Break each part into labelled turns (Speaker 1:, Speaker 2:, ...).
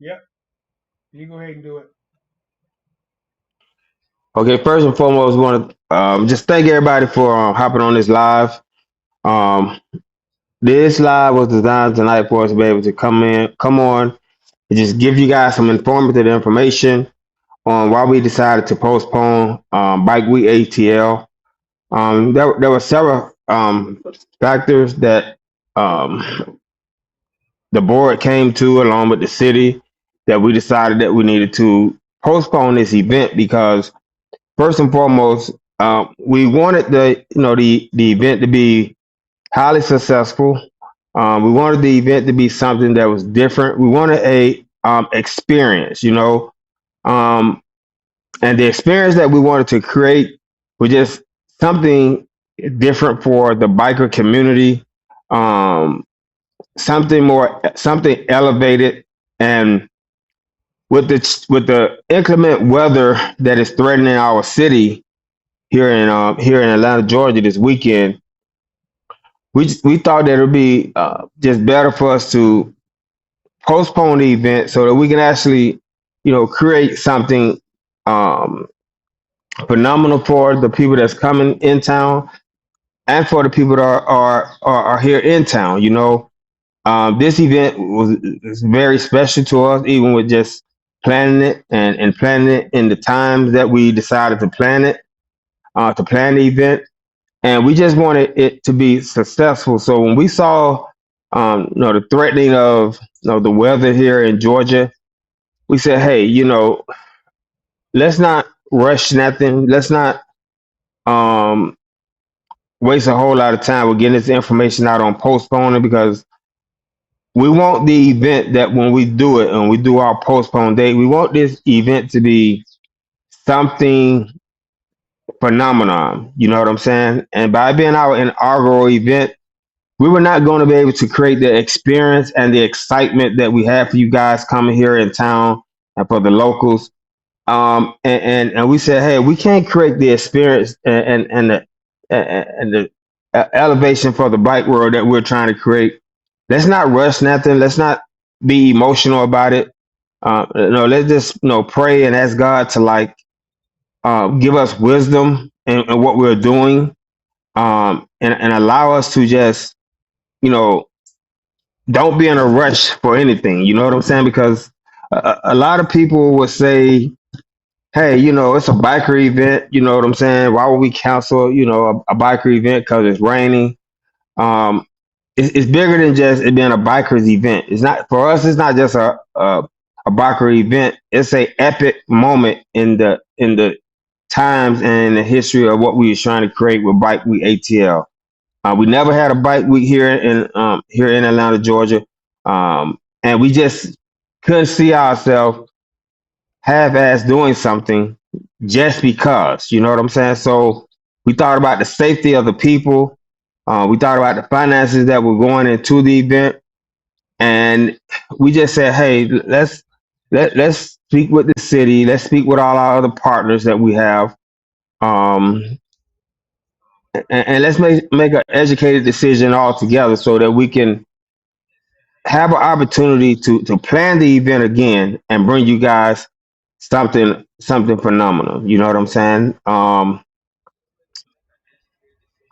Speaker 1: Yep. You go ahead and do it.
Speaker 2: Okay, first and foremost, we want to just thank everybody for hopping on this live. Um, this live was designed tonight for us to be able to come on, and just give you guys some informative information on why we decided to postpone Bike Week ATL. There were several factors that um, the board came to, along with the city, that we decided that we needed to postpone this event because first and foremost, we wanted the event to be highly successful. We wanted the event to be something that was different. We wanted a experience, um, and the experience that we wanted to create was just something different for the biker community. Um, something elevated, and with the inclement weather that is threatening our city here in Atlanta, Georgia this weekend, we thought that it would be just better for us to postpone the event so that we can actually, create something um, phenomenal for the people that's coming in town and for the people that are here in town. This event is very special to us, even with just planning it and planning it in the times that we decided to plan the event. And we just wanted it to be successful. So when we saw, the threatening of, the weather here in Georgia, we said, hey, let's not rush nothing. Let's not um, waste a whole lot of time with getting this information out on postponing because we want the event that when we do it and we do our postpone date, we want this event to be something phenomenon. You know what I'm saying? And by being our inaugural event, we were not going to be able to create the experience and the excitement that we have for you guys coming here in town and for the locals. And we said, hey, we can't create the experience and the elevation for the bike world that we're trying to create. Let's not rush nothing. Let's not be emotional about it. No, let's just pray and ask God to give us wisdom in what we're doing, and allow us to just you know don't be in a rush for anything. You know what I'm saying? Because a lot of people would say, hey, it's a biker event. You know what I'm saying? Why would we cancel, a biker event because it's raining? Um, it's bigger than just it being a bikers event. It's not for us. It's not just a biker event. It's a epic moment in the times and the history of what we was trying to create with Bike Week ATL. We never had a bike week here in Atlanta, Georgia, and we just couldn't see ourselves half-ass doing something just because. You know what I'm saying? So we thought about the safety of the people. We thought about the finances that were going into the event, and we just said, "Hey, let's speak with the city. Let's speak with all our other partners that we have, um, and let's make an educated decision all together so that we can have an opportunity to plan the event again and bring you guys something phenomenal. You know what I'm saying?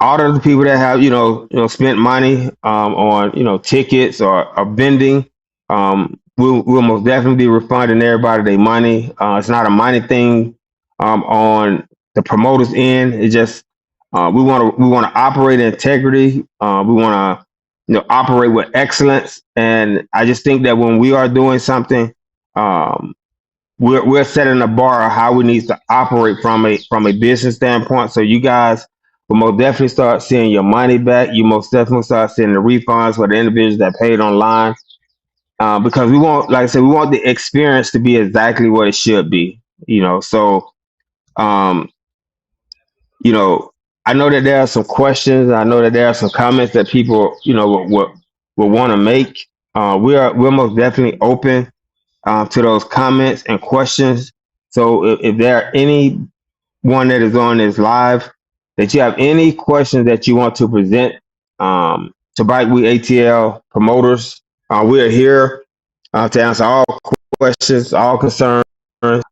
Speaker 2: All of the people that have spent money on tickets or vending, we'll most definitely be refunding everybody their money. It's not a money thing on the promoters end. It's just we want to operate in integrity. We want to operate with excellence, and I just think that when we are doing something, um, we're setting the bar of how we need to operate from a business standpoint. So you guys will most definitely start seeing your money back. You most definitely start seeing the refunds for the individuals that paid online. Because we want, like I said, we want the experience to be exactly what it should be. So um, you know, I know that there are some questions. I know that there are some comments that people, will want to make. We're most definitely open to those comments and questions. So if there are anyone that is on this live that you have any questions that you want to present to Bike Week ATL promoters, we are here to answer all. questions, all concerns,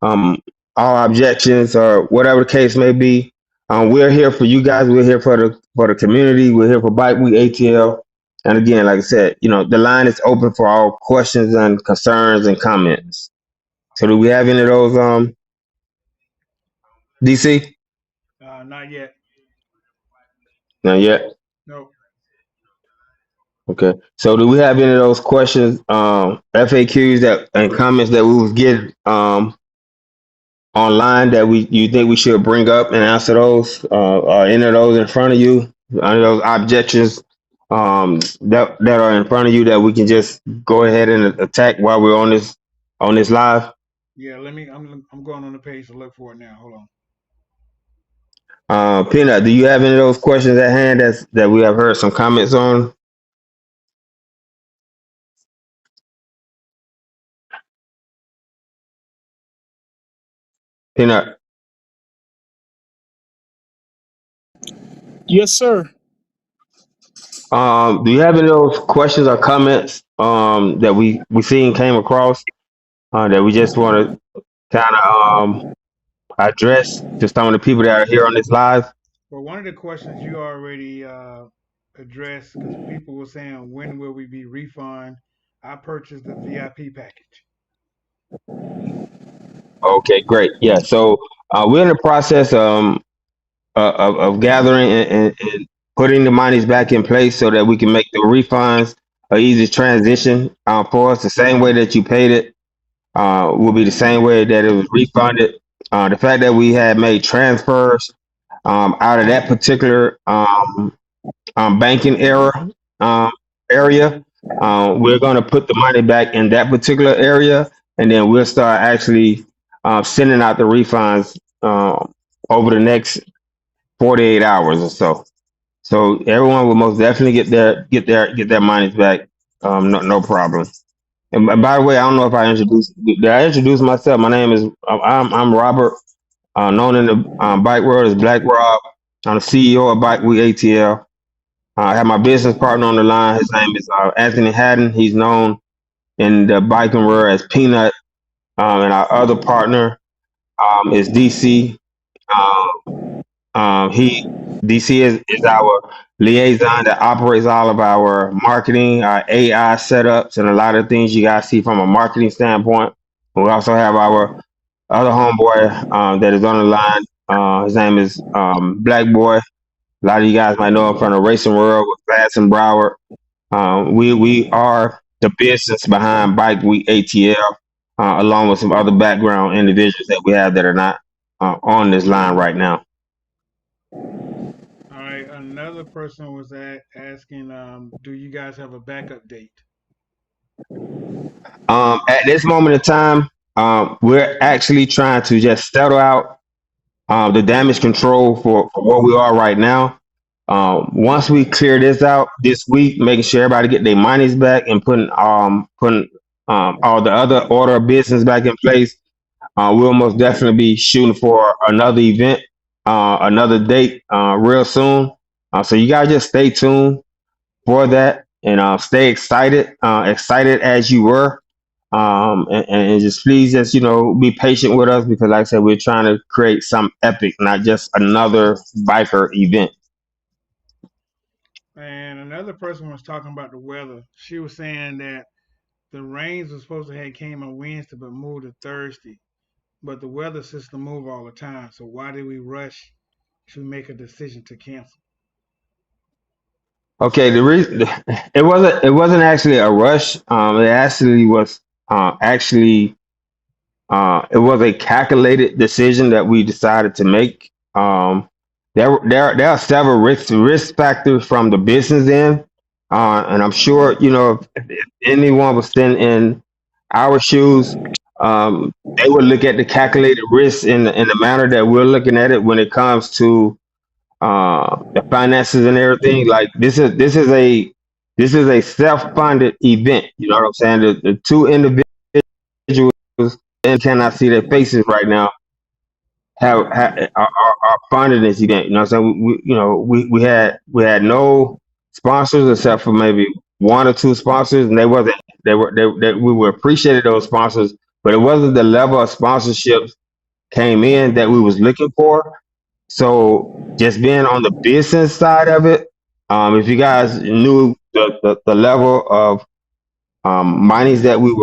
Speaker 2: um, all objections, or whatever the case may be. We're here for you guys. We're here for the community. We're here for Bike Week ATL. And again, like I said, the line is open for all questions and concerns and comments. So do we have any of those, DC?
Speaker 1: Not yet.
Speaker 2: Not yet.
Speaker 1: No.
Speaker 2: Okay. So do we have any of those questions, FAQs that and comments that we was getting online that you think we should bring up and answer those? Are any of those in front of you? Any of those objections that are in front of you that we can just go ahead and attack while we're on this live?
Speaker 1: Yeah. Let me. I'm going on the page to look for it now. Hold on.
Speaker 2: Peanut, do you have any of those questions at hand that we have heard some comments on? Peanut,
Speaker 3: Yes, sir.
Speaker 2: do you have any of those questions or comments that we seen came across that we just want to kind of address to some of the people that are here on this live?
Speaker 1: Well, one of the questions you already addressed, because people were saying, when will we be refund? I purchased the VIP package.
Speaker 2: Okay, great. Yeah, so we're in the process of gathering and putting the monies back in place so that we can make the refunds a easy transition for us. The same way that you paid it will be the same way that it was refunded. The fact that we had made transfers out of that particular banking um, area, we're going to put the money back in that particular area, and then we'll start actually sending out the refunds over the next 48 hours or so. So everyone will most definitely get their monies back. No problem. And by the way, I don't know if I introduced. Did I introduce myself? My name is I'm Robert, known in the bike world as Black Rob. I'm the CEO of Bike Week ATL. I have my business partner on the line. His name is Anthony Haddon. He's known in the biking world as Peanut. And our other partner is DC. He DC is our liaison that operates all of our marketing, our AI setups, and a lot of things you guys see from a marketing standpoint. We also have our other homeboy that is on the line. His name is Black Boy. A lot of you guys might know him from the racing world with Fast and Broward. We are the business behind Bike Week ATL, along with some other background individuals that we have that are not on this line right now.
Speaker 1: All right. Another person was asking, do you guys have a backup date?
Speaker 2: At this moment in time, we're actually trying to just settle out the damage control for where we are right now. Once we clear this out this week, making sure everybody get their monies back and putting all the other order of business back in place, we'll most definitely be shooting for another event, another date real soon. So you guys just stay tuned for that and stay excited as you were. And just please just be patient with us because like I said, we're trying to create some epic, not just another biker event.
Speaker 1: And another person was talking about the weather. She was saying that the rains was supposed to have came on Wednesday but moved to Thursday. But the weather system move all the time. So why did we rush to make a decision to cancel?
Speaker 2: Okay, the reason it wasn't actually a rush. It actually was actually it was a calculated decision that we decided to make. There are several risk factors from the business end, and I'm sure if anyone was sitting in our shoes, they would look at the calculated risk in the manner that we're looking at it when it comes to the finances and everything. Like this is a self-funded event. You know what I'm saying? The two individuals and cannot see their faces right now are funding this event. You know what I'm saying? We had no sponsors except for maybe one or two sponsors, and they wasn't they were they we were appreciated those sponsors, but it wasn't the level of sponsorships came in that we was looking for. So just being on the business side of it, if you guys knew the level of monies that we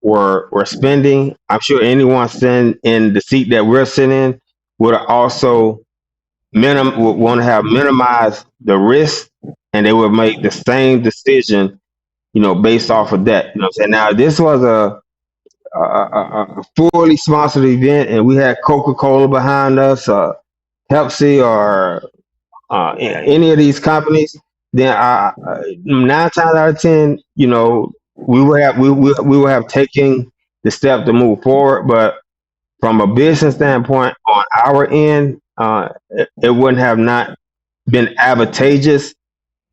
Speaker 2: were spending, I'm sure anyone sitting in the seat that we're sitting in would also would want to have minimized the risk, and they would make the same decision, based off of that. You know what I'm saying? Now this was a fully sponsored event, and we had Coca-Cola behind us, Pepsi, or any of these companies. Then 9 times out of 10, we will have taken the step to move forward. But from a business standpoint, on our end, it wouldn't have not been advantageous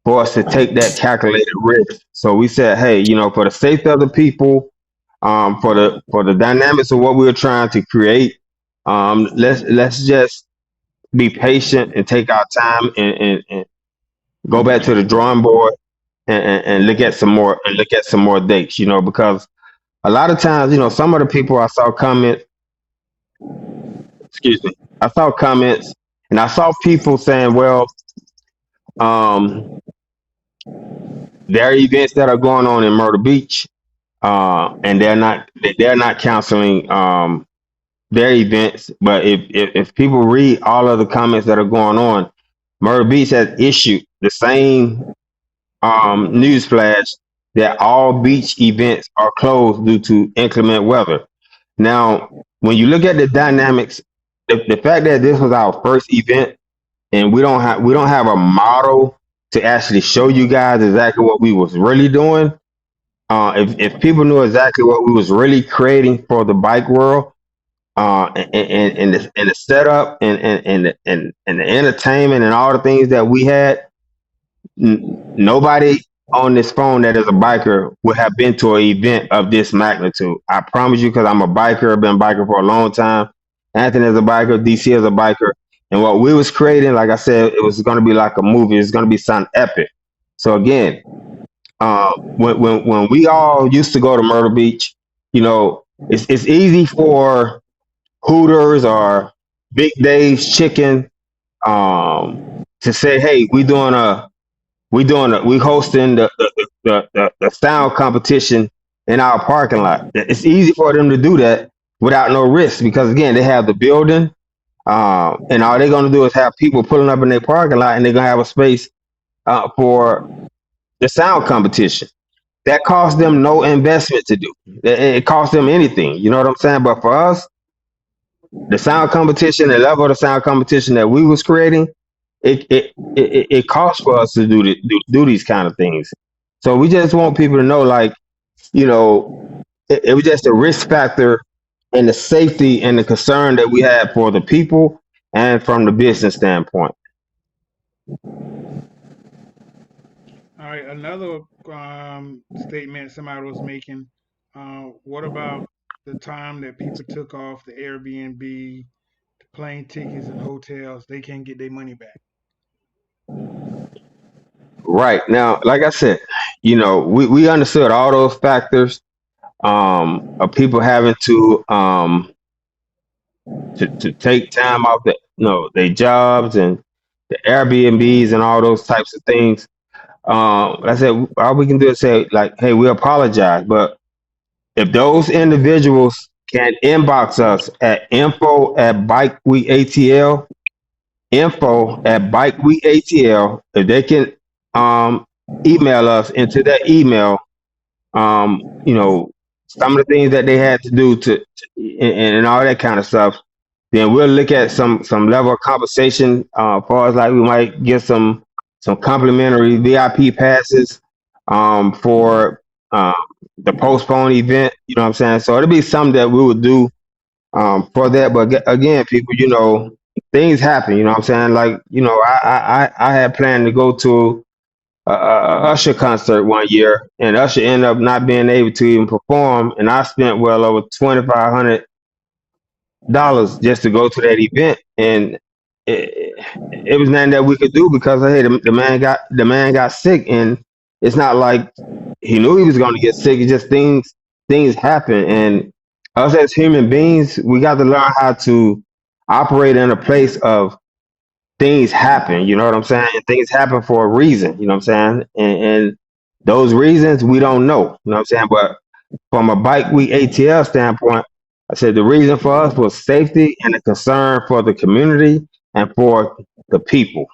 Speaker 2: for us to take that calculated risk. So we said, hey, for the safety of the people, for the dynamics of what we were trying to create, let's just be patient and take our time, and go back to the drawing board, and look at some more dates. Because a lot of times, some of the people I saw comment, excuse me, I saw comments, and I saw people saying, well, um, there are events that are going on in Myrtle Beach, and they're not canceling their events. But if people read all of the comments that are going on, Myrtle Beach has issued the same news flash that all beach events are closed due to inclement weather. Now, when you look at the dynamics, the fact that this was our first event, and we don't have a model to actually show you guys exactly what we was really doing. If people knew exactly what we was really creating for the bike world, and the setup, and the entertainment and all the things that we had, nobody on this phone that is a biker would have been to an event of this magnitude. I promise you, because I'm a biker. I've been a biker for a long time. Anthony is a biker. DC is a biker. And what we was creating, like I said, it was going to be like a movie. It's going to be something epic. So again, when we all used to go to Myrtle Beach, it's easy for Hooters or Big Dave's Chicken, to say, hey, we hosting the sound competition in our parking lot. It's easy for them to do that without no risk, because again, they have the building, and all they're gonna do is have people pulling up in their parking lot, and they're gonna have a space for the sound competition. That costs them no investment to do. It costs them anything. You know what I'm saying? But for us, the sound competition, the level of the sound competition that we was creating, it costs for us to do these kind of things. So we just want people to know, like, it was just a risk factor, and the safety and the concern that we had for the people, and from the business standpoint.
Speaker 1: All right, another statement somebody was making. What about the time that people took off the Airbnb, the plane tickets, and hotels? They can't get their money back.
Speaker 2: Right now, like I said, we understood all those factors, of people having to take time off their jobs, and the Airbnbs, and all those types of things. Like I said, all we can do is say, like, hey, we apologize. But if those individuals can inbox us at info@bikeweekatl, if they can email us into that email, you know, some of the things that they had to do and all that kind of stuff, then we'll look at some level of compensation. For us, like, we might get some complimentary VIP passes, for the postponed event. You know what I'm saying? So it'll be something that we would do, for that. But again, people, things happen. You know what I'm saying? Like, I had planned to go to a Usher concert one year, and Usher ended up not being able to even perform, and I spent well over $2,500 just to go to that event, and it was nothing that we could do, because hey, the man got sick, and it's not like he knew he was going to get sick. It's just things happen, and us as human beings, we got to learn how to operate in a place of things happen. You know what I'm saying? And things happen for a reason. You know what I'm saying? And those reasons we don't know. You know what I'm saying? But from a bike week ATL standpoint, I said the reason for us was safety and a concern for the community and for the people.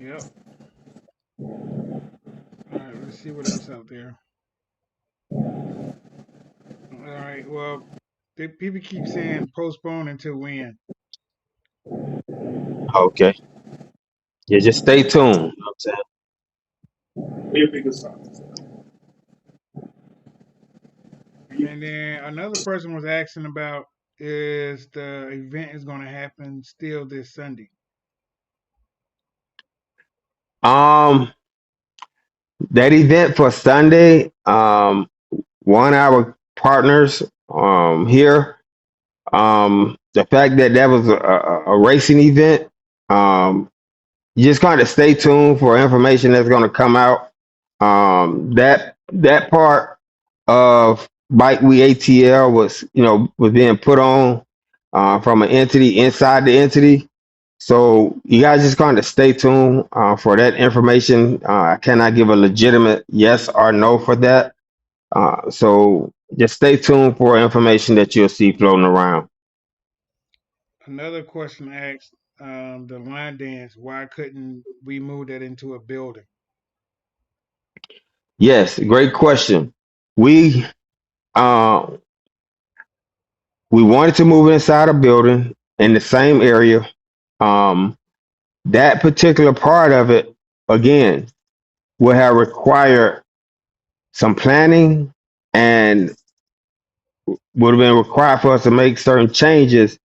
Speaker 1: Yep. All right, let's see what else out there. All right, well, people keep saying postpone until when?
Speaker 2: Okay. Yeah, just stay tuned. You know what I'm saying?
Speaker 1: And then another person was asking about is the event is going to happen still this Sunday.
Speaker 2: That event for Sunday, one of our partners here, the fact that that was a racing event, you just kind of stay tuned for information that's going to come out. That part of Bike We ATL was, was being put on from an entity inside the entity. So you guys just kind of stay tuned for that information. I cannot give a legitimate yes or no for that. So just stay tuned for information that you'll see floating around.
Speaker 1: Another question asked the line dance. Why couldn't we move that into a building?
Speaker 2: Yes, great question. We uh, we wanted to move inside a building in the same area. Um, that particular part of it, again, would have required some planning and would have been required for us to make certain changes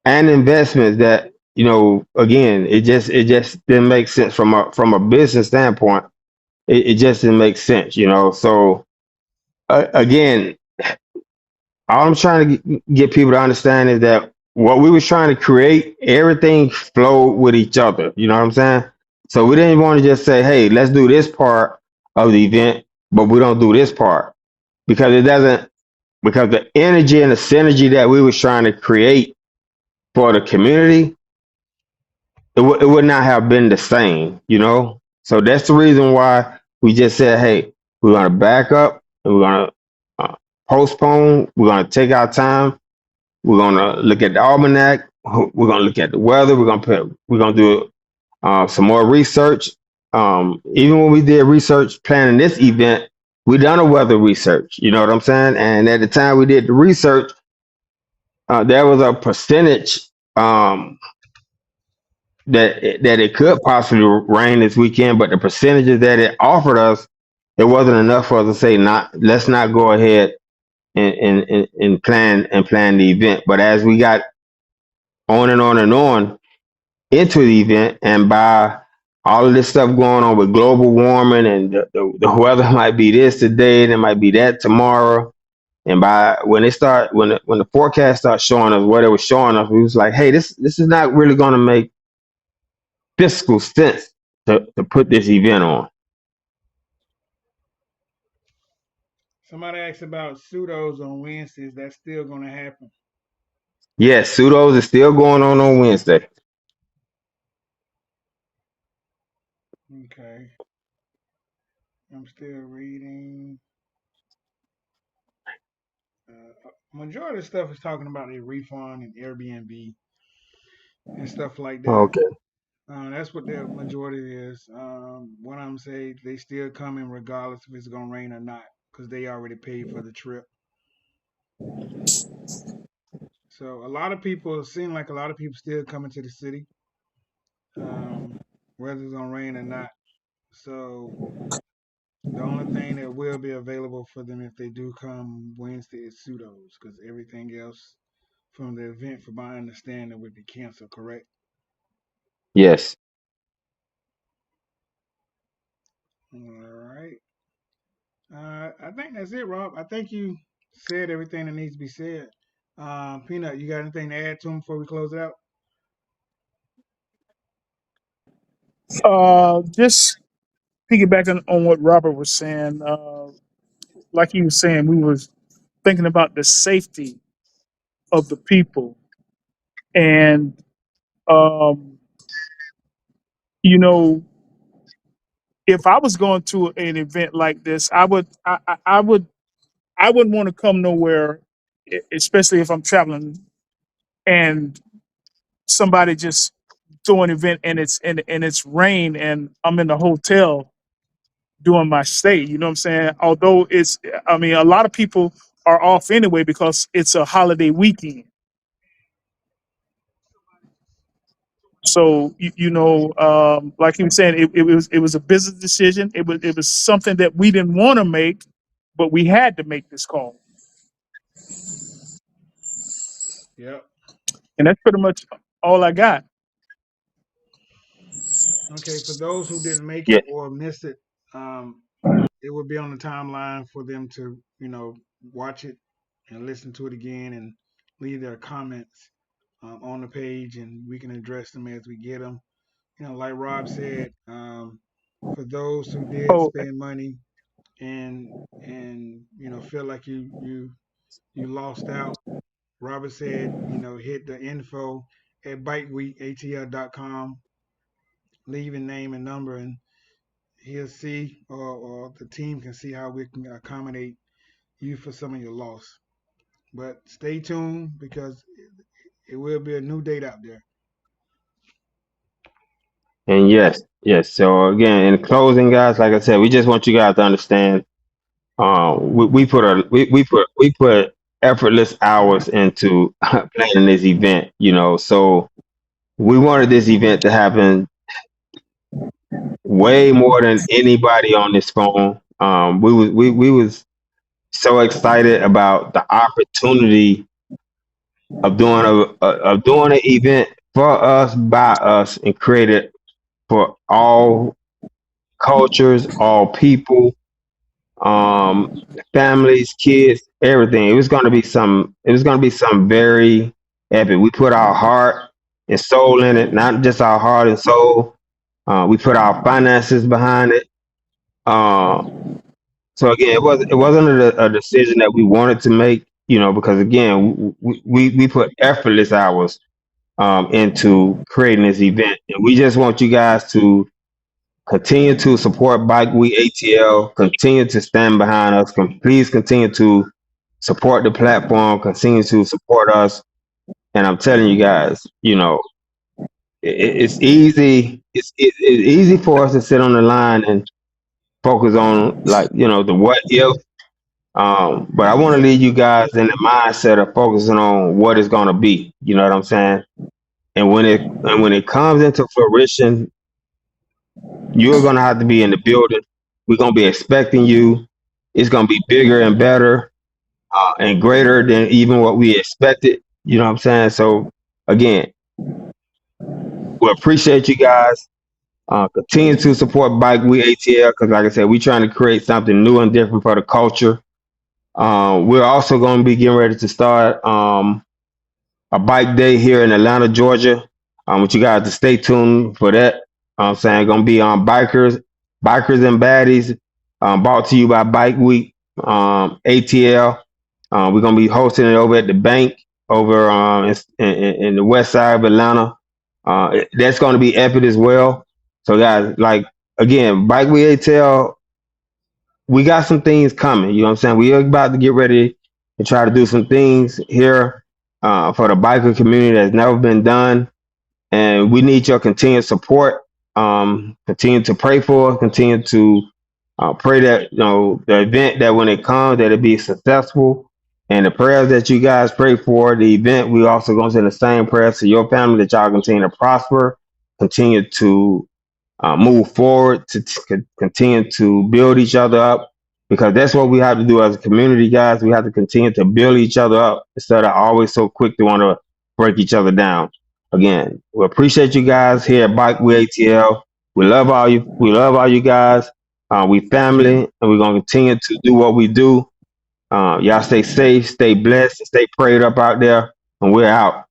Speaker 2: and investments that, again, it just didn't make sense from a business standpoint. It just didn't make sense. So again, all I'm trying to get people to understand is that what we was trying to create, everything flowed with each other. You know what I'm saying? So we didn't want to just say, "Hey, let's do this part of the event, but we don't do this part," because it doesn't. Because the energy and the synergy that we was trying to create for the community, it would not have been the same. So that's the reason why we just said, "Hey, we're gonna back up and we're gonna uh, postpone. We're gonna take our time. We're gonna look at the almanac. We're gonna look at the weather. We're gonna do some more research. Even when we did research planning this event, we done a weather research. You know what I'm saying? And at the time we did the research, there was a percentage um, that it could possibly rain this weekend, but the percentages that it offered us, it wasn't enough for us to say not. Let's not go ahead and plan the event. But as we got on and on and on into the event, and by all of this stuff going on with global warming and the weather might be this today and it might be that tomorrow. And by when the forecast starts showing us what it was showing us, we was like, hey, this is not really going to make fiscal sense to put this event on.
Speaker 1: Somebody asked about pseudos on Wednesdays. That's still going to happen.
Speaker 2: Yes, pseudos is still going on Wednesday.
Speaker 1: Okay. I'm still reading. Majority of stuff is talking about a refund and Airbnb and stuff like that.
Speaker 2: Okay.
Speaker 1: That's what the majority is. What I'm saying, they still coming regardless if it's gonna rain or not, because they already paid for the trip. So a lot of people, it seem like a lot of people still coming to the city, um, whether it's gonna rain or not. So the only thing that will be available for them if they do come Wednesday is pseudos, because everything else from the event, from my understanding, would be canceled. Correct?
Speaker 2: Yes.
Speaker 1: All right. I think that's it, Rob. I think you said everything that needs to be said. Peanut, you got anything to add to him before we close it out?
Speaker 3: Just piggybacking on what Robert was saying. like he was saying, we was thinking about the safety of the people, and um, you know, if I was going to an event like this, I wouldn't want to come nowhere, especially if I'm traveling and somebody just throw an event and it's rain and I'm in the hotel doing my stay. You know what I'm saying? Although I mean, a lot of people are off anyway because it's a holiday weekend. So like he was saying, it was a business decision. It was something that we didn't want to make, but we had to make this call,
Speaker 1: Yep.
Speaker 3: and that's pretty much all I got.
Speaker 1: Okay, for those who didn't make
Speaker 2: Yeah.
Speaker 1: it or missed it, um, it will be on the timeline for them to, watch it and listen to it again and leave their comments on the page, and we can address them as we get them. Like Rob said, for those who did
Speaker 3: Oh,
Speaker 1: spend money and feel like you lost out, Robert said, hit the info at biteweekatl.com, leave your name and number, and he'll see, or the team can see how we can accommodate you for some of your loss. But stay tuned because it will be a new date out there.
Speaker 2: And yes, yes. So again, in closing, guys, like I said, we just want you guys to understand. We put effortless hours into planning this event. So we wanted this event to happen way more than anybody on this phone. We was so excited about the opportunity of doing an event for us, by us, and created for all cultures, all people, um, families, kids, everything. It was gonna be some very epic. We put our heart and soul in it, not just our heart and soul. We put our finances behind it. Uh, so again, it wasn't a decision that we wanted to make, because again, we put effortless hours into creating this event, and we just want you guys to continue to support Bike Week ATL. Continue to stand behind us. Please continue to support the platform. Continue to support us. And I'm telling you guys, it's easy. It's easy for us to sit on the line and focus on, like, the what if. But I want to leave you guys in the mindset of focusing on what it's going to be. You know what I'm saying? And when it comes into fruition, you're gonna have to be in the building. We're gonna be expecting you. It's gonna be bigger and better, and greater than even what we expected. You know what I'm saying? So again, we appreciate you guys. Continue to support Bike Week ATL, because, like I said, we're trying to create something new and different for the culture. We're also going to be getting ready to start a bike day here in Atlanta, Georgia. I want you guys to stay tuned for that. I'm saying gonna be on bikers and baddies. Brought to you by Bike Week, ATL. We're gonna be hosting it over at the bank over in the west side of Atlanta. That's gonna be epic as well. So guys, like, again, Bike Week ATL, we got some things coming. You know what I'm saying? We are about to get ready to try to do some things here for the biker community that's never been done, and we need your continued support. Continue to pray for us. Continue to pray that, the event, that when it comes, that it be successful. And the prayers that you guys pray for the event, we also going to send the same prayers to your family, that y'all continue to prosper, continue to move forward, to continue to build each other up, because that's what we have to do as a community, guys. We have to continue to build each other up instead of always so quick to want to break each other down. Again, we appreciate you guys here at Bike with ATL. We love all you. We love all you guys. We family, and we're gonna continue to do what we do. Y'all stay safe, stay blessed, and stay prayed up out there. And we're out.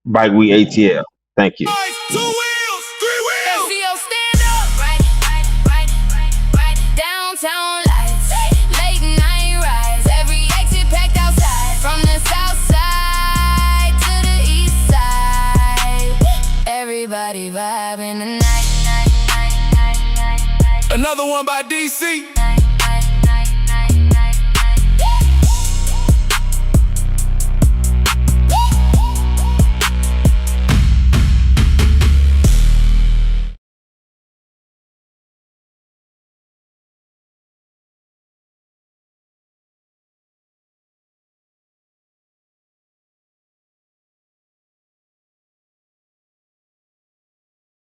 Speaker 2: Bike with ATL. Thank you.
Speaker 4: Two wheels, three wheels. SEO stand up, right, right, right, right, right. Downtown lights, late night ride. Another one by DC.